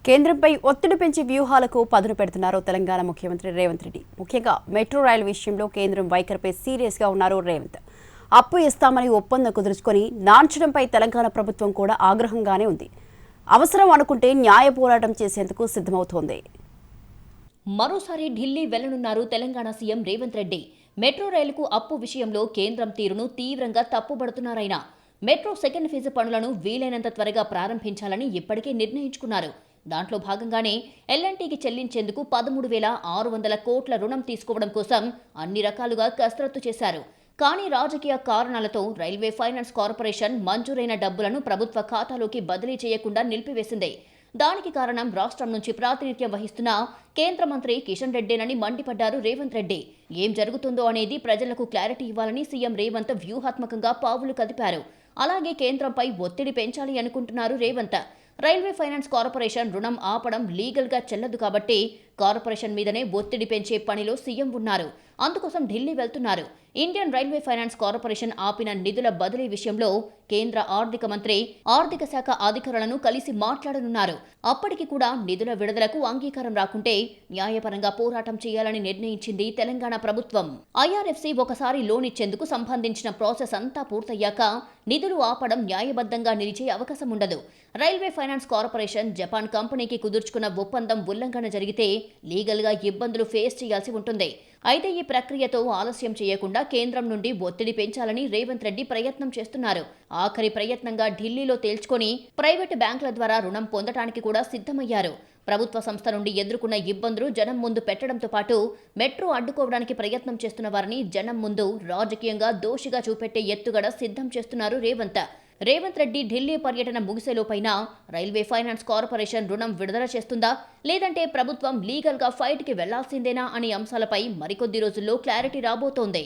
కేంద్రంపై ఒత్తిడి పెంచి వ్యూహాలకు పదును పెడుతున్నారు తెలంగాణ ముఖ్యమంత్రి రేవంత్ రెడ్డి. ముఖ్యంగా మెట్రో రైలు విషయంలో కేంద్రం వైఖరిపై సీరియస్గా ఉన్నారు రేవంత్. అప్పు ఇస్తామని ఒప్పందం కుదుర్చుకొని నాంచడంపై తెలంగాణ ప్రభుత్వం కూడా ఆగ్రహంగానే ఉంది. అవసరం అనుకుంటే న్యాయ పోరాటం చేసేందుకు సిద్ధమవుతోంది. మరోసారి ఢిల్లీ వెళ్లనున్నారు తెలంగాణ సీఎం రేవంత్ రెడ్డి. మెట్రో రైలుకు అప్పు విషయంలో కేంద్రం తీరును తీవ్రంగా తప్పుబడుతున్నారాయన. మెట్రో సెకండ్ ఫేజ్ పనులను వీలైనంత త్వరగా ప్రారంభించాలని ఇప్పటికే నిర్ణయించుకున్నారు. దాంట్లో భాగంగానే ఎల్ఎన్టీకి చెల్లించేందుకు 13,600 కోట్ల రుణం తీసుకోవడం కోసం అన్ని రకాలుగా కసరత్తు చేశారు. కానీ రాజకీయ కారణాలతో రైల్వే ఫైనాన్స్ కార్పొరేషన్ మంజూరైన డబ్బులను ప్రభుత్వ ఖాతాలోకి బదిలీ చేయకుండా నిలిపివేసింది. దానికి కారణం రాష్ట్రం నుంచి ప్రాతినిధ్యం వహిస్తున్న కేంద్ర మంత్రి కిషన్ రెడ్డేనని మండిపడ్డారు రేవంత్ రెడ్డి. ఏం జరుగుతుందో అనేది ప్రజలకు క్లారిటీ ఇవ్వాలని సీఎం రేవంత్ వ్యూహాత్మకంగా పావులు కదిపారు. అలాగే కేంద్రంపై ఒత్తిడి పెంచాలి అనుకుంటున్నారు రేవంత్. రైల్వే ఫైనాన్స్ కార్పొరేషన్ రుణం ఆపడం లీగల్గా చెల్లదు కాబట్టి కార్పొరేషన్ మీదనే ఒత్తిడి పెంచే పనిలో సీఎం ఉన్నారు. అందుకోసం ఢిల్లీ వెళ్తున్నారు. ఇండియన్ రైల్వే ఫైనాన్స్ కార్పొరేషన్ ఆపిన నిధుల బదిలీ విషయంలో కేంద్ర ఆర్థిక మంత్రి, ఆర్థిక శాఖ అధికారులను కలిసి మాట్లాడనున్నారు. అప్పటికి కూడా నిధుల విడుదలకు అంగీకారం రాకుంటే న్యాయపరంగా పోరాటం చేయాలని నిర్ణయించింది తెలంగాణ ప్రభుత్వం. ఐఆర్ఎఫ్సి ఒకసారి లోన్ ఇచ్చేందుకు సంబంధించిన ప్రాసెస్ అంతా పూర్తయ్యాక నిధులు ఆపడం న్యాయబద్ధంగా నిలిచే అవకాశం ఉండదు. రైల్వే ఫైనాన్స్ కార్పొరేషన్ జపాన్ కంపెనీకి కుదుర్చుకున్న ఒప్పందం ఉల్లంఘన జరిగితే లీగల్గా ఇబ్బందులు ఫేస్ చేయాల్సి ఉంటుంది. అయితే ఈ ప్రక్రియతో ఆలస్యం చేయకుండా కేంద్రం నుండి ఒత్తిడి పెంచాలని రేవంత్ రెడ్డి ప్రయత్నం చేస్తున్నారు. ఆఖరి ప్రయత్నంగా ఢిల్లీలో తేల్చుకొని ప్రైవేటు బ్యాంకుల ద్వారా రుణం పొందటానికి కూడా సిద్ధమయ్యారు. ప్రభుత్వ సంస్థ నుండి ఎదుర్కొన్న ఇబ్బందులు జనం ముందు పెట్టడంతో పాటు మెట్రో అడ్డుకోవడానికి ప్రయత్నం చేస్తున్న వారిని జనం ముందు రాజకీయంగా దోషిగా చూపెట్టే ఎత్తుగడ సిద్ధం చేస్తున్నారు రేవంత్ రెడ్డి ఢిల్లీ పర్యటన ముగిసేలోపైనా రైల్వే ఫైనాన్స్ కార్పొరేషన్ రుణం విడుదల చేస్తుందా, లేదంటే ప్రభుత్వం లీగల్గా ఫైట్కి వెళ్లాల్సిందేనా అనే అంశాలపై మరికొద్ది రోజుల్లో క్లారిటీ రాబోతోంది.